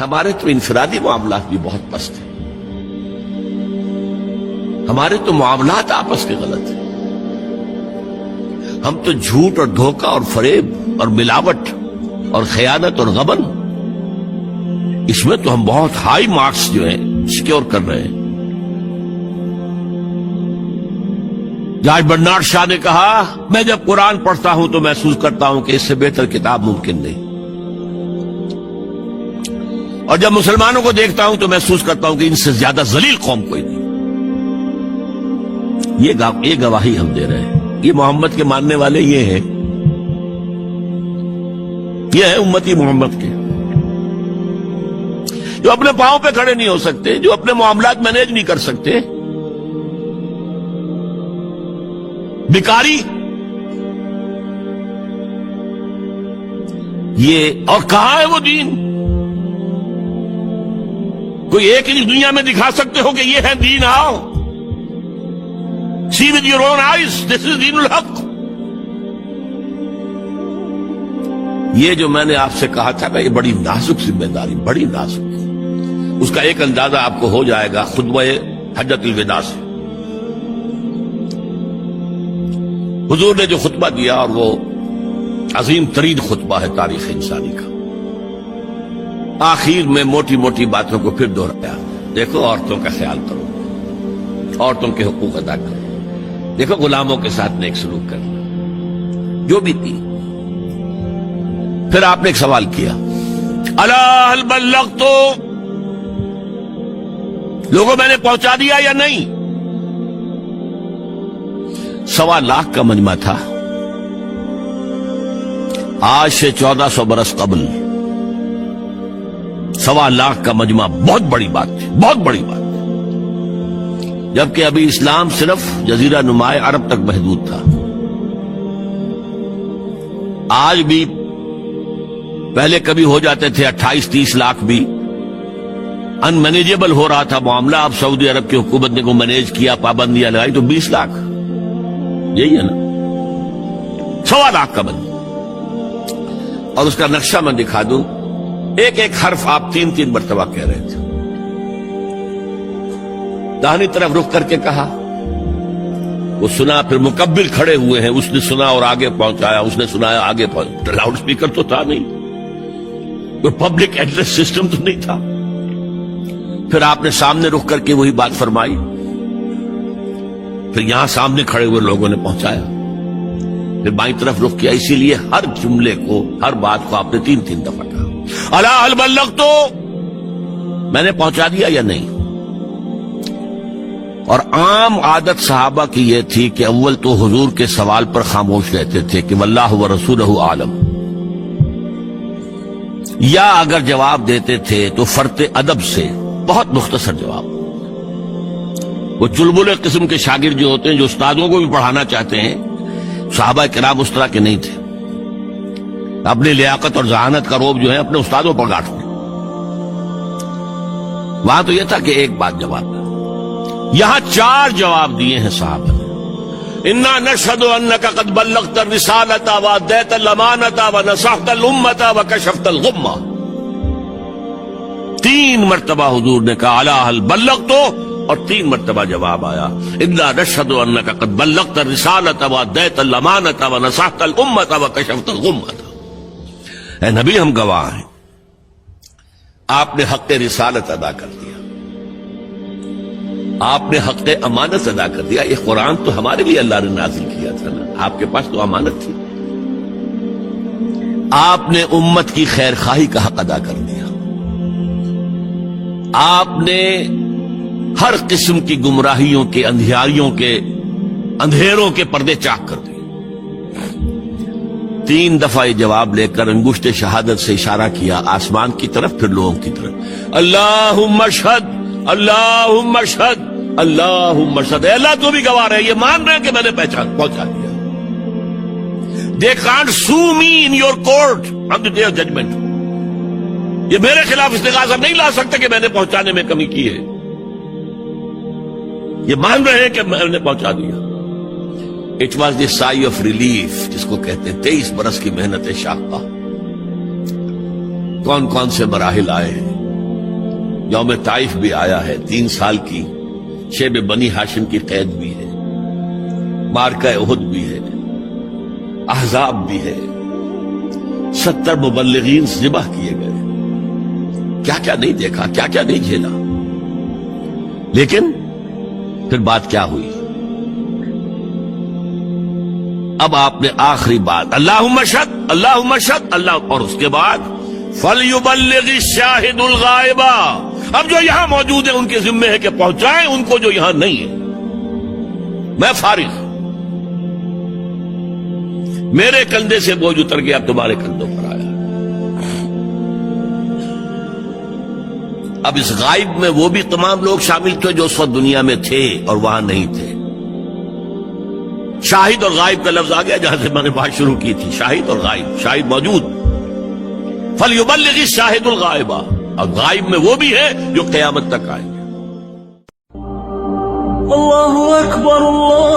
ہمارے تو انفرادی معاملات بھی بہت پست ہیں، ہمارے تو معاملات آپس کے غلط ہیں، ہم تو جھوٹ اور دھوکہ اور فریب اور ملاوٹ اور خیانت اور غبن، اس میں تو ہم بہت ہائی مارکس جو ہیں سیکیور کر رہے ہیں۔ جاج برنارڈ شاہ نے کہا، میں جب قرآن پڑھتا ہوں تو محسوس کرتا ہوں کہ اس سے بہتر کتاب ممکن نہیں، اور جب مسلمانوں کو دیکھتا ہوں تو محسوس کرتا ہوں کہ ان سے زیادہ ذلیل قوم کوئی نہیں۔ یہ گواہی ہم دے رہے ہیں، یہ محمد کے ماننے والے یہ ہیں، یہ ہے امتی محمد کے، جو اپنے پاؤں پہ کھڑے نہیں ہو سکتے، جو اپنے معاملات مینیج نہیں کر سکتے، بیکاری، یہ اور کہاں ہے وہ دین؟ کوئی ایک ہی دنیا میں دکھا سکتے ہو کہ یہ ہے دین؟ آؤ see with your own eyes, this is دین الحق۔ یہ جو میں نے آپ سے کہا تھا نا، یہ بڑی نازک ذمہ داری، بڑی نازک، اس کا ایک اندازہ آپ کو ہو جائے گا خطبہ حجۃ الوداع سے۔ حضور نے جو خطبہ دیا، اور وہ عظیم ترین خطبہ ہے تاریخ انسانی کا، آخر میں موٹی موٹی باتوں کو پھر دہرایا۔ دیکھو عورتوں کا خیال کرو، عورتوں کے حقوق ادا کرو، دیکھو غلاموں کے ساتھ نیک سلوک کرنا، جو بھی تھی۔ پھر آپ نے ایک سوال کیا، الا هل بلغت، لوگوں میں نے پہنچا دیا یا نہیں؟ 1.25 لاکھ کا مجمع تھا، آج سے 1400 برس قبل 1.25 لاکھ کا مجمع بہت بڑی بات تھی، بہت بڑی بات، جبکہ ابھی اسلام صرف جزیرہ نما عرب تک محدود تھا۔ آج بھی پہلے کبھی ہو جاتے تھے 28-30 لاکھ بھی، ان مینیجیبل ہو رہا تھا معاملہ۔ اب سعودی عرب کی حکومت نے کو مینیج کیا، پابندیاں لگائی تو 20 لاکھ، یہی ہے نا 1.25 لاکھ کا بند۔ اور اس کا نقشہ میں دکھا دوں، ایک ایک حرف آپ 3 مرتبہ کہہ رہے تھے۔ داہنی طرف رخ کر کے کہا، وہ سنا، پھر مکبر کھڑے ہوئے ہیں، اس نے سنا اور آگے پہنچایا، اس نے سنایا آگے پہنچایا، لاؤڈ سپیکر تو تھا نہیں، کوئی پبلک ایڈریس سسٹم تو نہیں تھا۔ پھر آپ نے سامنے رخ کر کے وہی بات فرمائی، پھر یہاں سامنے کھڑے ہوئے لوگوں نے پہنچایا، پھر بائیں طرف رخ کیا۔ اسی لیے ہر جملے کو، ہر بات کو آپ نے 3 دفعہ کہا، الا هل بلغت، میں نے پہنچا دیا یا نہیں؟ اور عام عادت صحابہ کی یہ تھی کہ اول تو حضور کے سوال پر خاموش رہتے تھے کہ واللہ ورسولہ عالم، یا اگر جواب دیتے تھے تو فرط ادب سے بہت مختصر جواب۔ وہ چلبلے قسم کے شاگرد جو ہوتے ہیں، جو استادوں کو بھی پڑھانا چاہتے ہیں، صحابہ کرام اس طرح کے نہیں تھے، اپنی لیاقت اور ذہانت کا روب جو ہے اپنے استادوں پر گاٹتے۔ وہاں تو یہ تھا کہ ایک بات جواب، یہاں 4 جواب دیے ہیں صحابہ نے۔ انا نشهد انك قد بلغت الرسالة واديت الامانة ونصحت الامة وكشفت الغمة۔ 3 مرتبہ حضور نے کہا الا هل بلغت، اور 3 مرتبہ جواب آیا انا نشهد انك قد بلغت الرسالة واديت الامانة ونصحت الامة وكشفت الغمة۔ اے نبی، ہم گواہ ہیں، آپ نے حق رسالت ادا کر دیا، آپ نے حق امانت ادا کر دیا۔ یہ قرآن تو ہمارے لیے اللہ نے نازل کیا تھا نا، آپ کے پاس تو امانت تھی۔ آپ نے امت کی خیر خواہی کا حق ادا کر دیا، آپ نے ہر قسم کی گمراہیوں کے، اندھیروں کے پردے چاک کر دیے۔ 3 دفعہ یہ جواب لے کر انگشت شہادت سے اشارہ کیا آسمان کی طرف، پھر لوگوں کی طرف، اللہم اشہد، اللہم اشہد، اللہم اشہد۔ اے اللہ تو بھی گواہ رہے، یہ مان رہے کہ میں نے پہنچا دیا۔ They can't sue me in your court on the day of judgment۔ یہ میرے خلاف استغاثہ نہیں لا سکتے کہ میں نے پہنچانے میں کمی کی ہے، یہ مان رہے ہیں کہ میں نے پہنچا دیا۔ It was the sigh of relief جس کو کہتے ہیں 23 برس کی محنت شاقہ۔ کون کون سے مراحل آئے ہیں، یوم طائف بھی آیا ہے، 3 سال کی شیب بنی ہاشم کی قید بھی ہے، مارکہ احد بھی ہے، احزاب بھی ہے، 70 مبلغین ذبح کیے گئے، کیا کیا نہیں دیکھا، کیا کیا نہیں جھیلا. لیکن پھر بات کیا ہوئی؟ اب آپ نے آخری بات اللہم اشہد اللہم اشہد اللہ، اور اس کے بعد فَلْيُبَلِّغِ الشَّاهِدُ الْغَائِبَ. اب جو یہاں موجود ہیں ان کے ذمے ہے کہ پہنچائیں ان کو جو یہاں نہیں ہے. میں فارغ، میرے کندھے سے بوجھ اتر گیا، اب تمہارے کندھوں پر آیا. اب اس غائب میں وہ بھی تمام لوگ شامل تھے جو اس وقت دنیا میں تھے اور وہاں نہیں تھے. شاہد اور غائب کا لفظ آ گیا جہاں سے میں نے بات شروع کی تھی، شاہد اور غائب. شاہد موجود، فَلْيُبَلِّغِ الشَّاهِدُ الْغَائِبَ، اور غائب میں وہ بھی ہے جو قیامت تک آئیں گے. اللہ اکبر اللہ